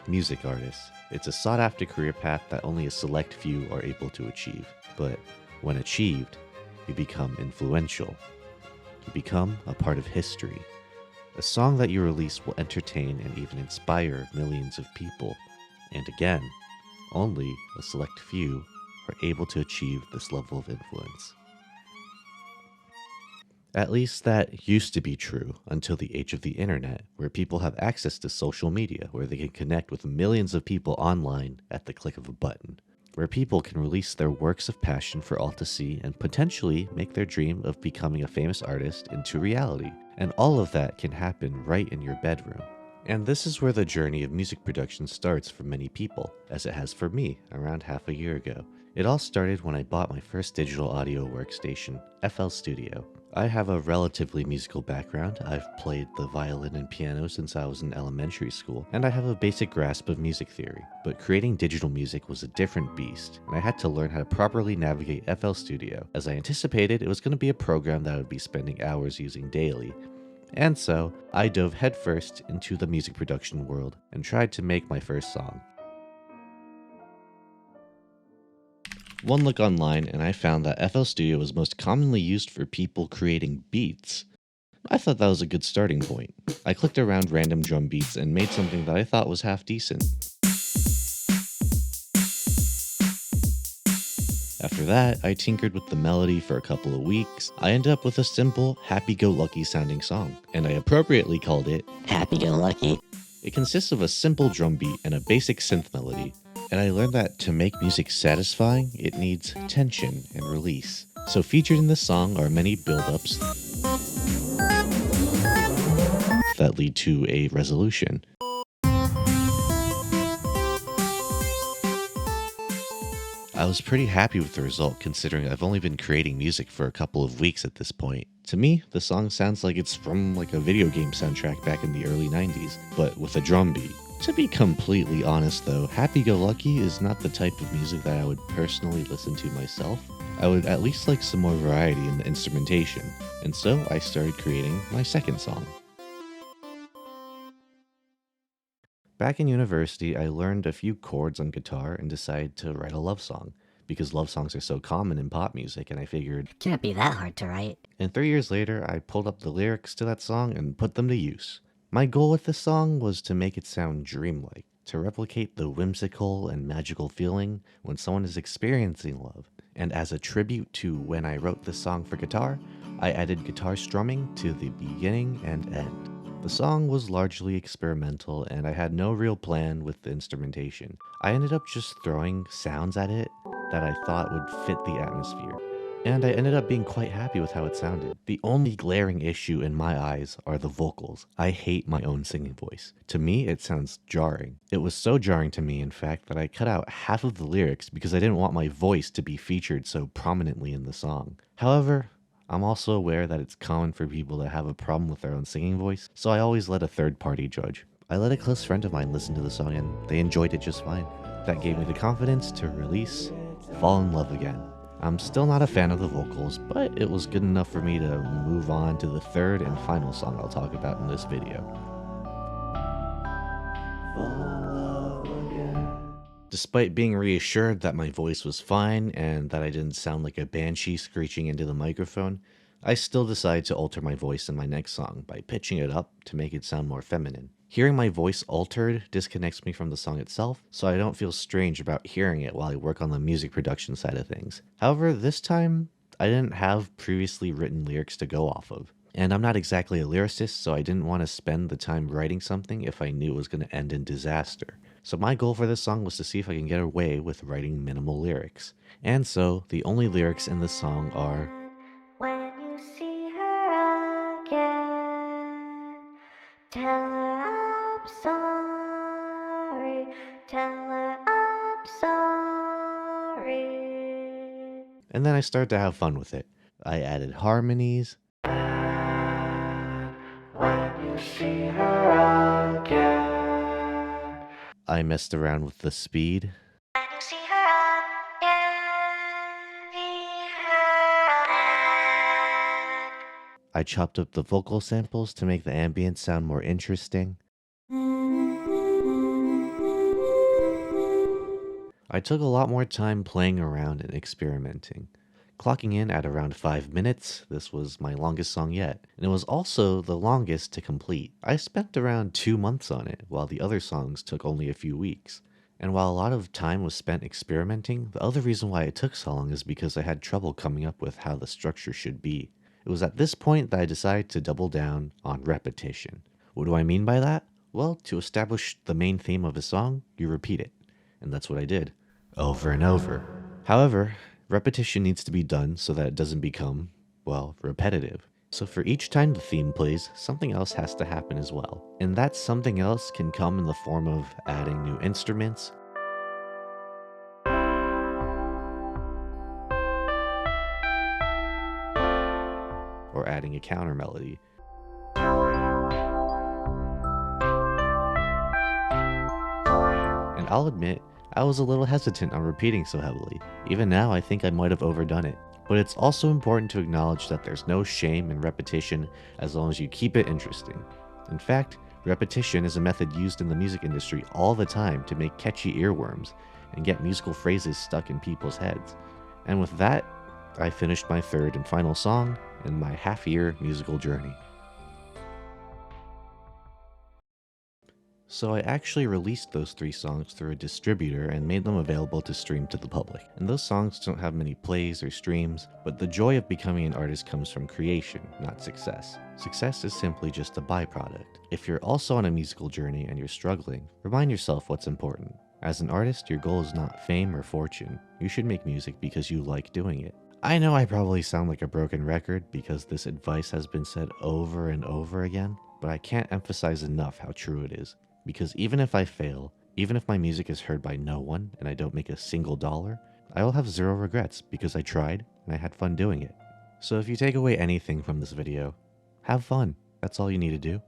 Music artists. It's a sought-after career path that only a select few are able to achieve. But when achieved, you become influential. You become a part of history. A song that you release will entertain and even inspire millions of people. And again, only a select few are able to achieve this level of influence. At least that used to be true until the age of the internet, where people have access to social media, where they can connect with millions of people online at the click of a button, where people can release their works of passion for all to see and potentially make their dream of becoming a famous artist into reality. And all of that can happen right in your bedroom. And this is where the journey of music production starts for many people, as it has for me around half a year ago. It all started when I bought my first digital audio workstation, FL Studio. I have a relatively musical background. I've played the violin and piano since I was in elementary school, and I have a basic grasp of music theory. But creating digital music was a different beast, and I had to learn how to properly navigate FL Studio. As I anticipated, it was going to be a program that I would be spending hours using daily. And so, I dove headfirst into the music production world and tried to make my first song. One look online and I found that FL Studio was most commonly used for people creating beats. I thought that was a good starting point. I clicked around random drum beats and made something that I thought was half decent. After that, I tinkered with the melody for a couple of weeks. I ended up with a simple, happy-go-lucky sounding song, and I appropriately called it Happy-go-lucky. It consists of a simple drum beat and a basic synth melody. And I learned that to make music satisfying, it needs tension and release. So featured in this song are many build-ups that lead to a resolution. I was pretty happy with the result considering I've only been creating music for a couple of weeks at this point. To me, the song sounds like it's from like a video game soundtrack back in the early 90s, but with a drum beat. To be completely honest though, Happy-Go-Lucky is not the type of music that I would personally listen to myself. I would at least like some more variety in the instrumentation, and so I started creating my second song. Back in university, I learned a few chords on guitar and decided to write a love song, because love songs are so common in pop music, and I figured, Can't be that hard to write. and 3 years later, I pulled up the lyrics to that song and put them to use. My goal with this song was to make it sound dreamlike, to replicate the whimsical and magical feeling when someone is experiencing love. And as a tribute to when I wrote this song for guitar, I added guitar strumming to the beginning and end. The song was largely experimental and I had no real plan with the instrumentation. I ended up just throwing sounds at it that I thought would fit the atmosphere. And I ended up being quite happy with how it sounded. The only glaring issue in my eyes are the vocals. I hate my own singing voice. To me, it sounds jarring. It was so jarring to me, in fact, that I cut out half of the lyrics because I didn't want my voice to be featured so prominently in the song. However, I'm also aware that it's common for people to have a problem with their own singing voice, so I always let a third party judge. I let a close friend of mine listen to the song and they enjoyed it just fine. That gave me the confidence to release Fall in Love Again. I'm still not a fan of the vocals, but it was good enough for me to move on to the third and final song I'll talk about in this video. Despite being reassured that my voice was fine and that I didn't sound like a banshee screeching into the microphone, I still decided to alter my voice in my next song by pitching it up to make it sound more feminine. Hearing my voice altered disconnects me from the song itself, so I don't feel strange about hearing it while I work on the music production side of things. However, this time, I didn't have previously written lyrics to go off of. And I'm not exactly a lyricist, so I didn't want to spend the time writing something if I knew it was going to end in disaster. So my goal for this song was to see if I can get away with writing minimal lyrics. And so, the only lyrics in the song are, When you see her again, tell her I'm sorry, tell her I'm sorry. and then I started to have fun with it. I added harmonies, When you see her again, I messed around with the speed, when you see her again. I chopped up the vocal samples to make the ambient sound more interesting, I took a lot more time playing around and experimenting. Clocking in at around 5 minutes, this was my longest song yet, and it was also the longest to complete. I spent around 2 months on it, while the other songs took only a few weeks. And while a lot of time was spent experimenting, the other reason why it took so long is because I had trouble coming up with how the structure should be. It was at this point that I decided to double down on repetition. What do I mean by that? Well, to establish the main theme of a song, you repeat it. And that's what I did, over and over. However, repetition needs to be done so that it doesn't become, well, repetitive. So for each time the theme plays, something else has to happen as well. And that something else can come in the form of adding new instruments, or adding a counter melody. And I'll admit, I was a little hesitant on repeating so heavily. Even now, I think I might have overdone it. But it's also important to acknowledge that there's no shame in repetition as long as you keep it interesting. In fact, repetition is a method used in the music industry all the time to make catchy earworms and get musical phrases stuck in people's heads. And with that, I finished my third and final song in my half-year musical journey. So I actually released those 3 songs through a distributor and made them available to stream to the public. And those songs don't have many plays or streams, but the joy of becoming an artist comes from creation, not success. Success is simply just a byproduct. If you're also on a musical journey and you're struggling, remind yourself what's important. As an artist, your goal is not fame or fortune. You should make music because you like doing it. I know I probably sound like a broken record because this advice has been said over and over again, but I can't emphasize enough how true it is. Because even if I fail, even if my music is heard by no one and I don't make a single dollar, I will have zero regrets because I tried and I had fun doing it. So if you take away anything from this video, have fun. That's all you need to do.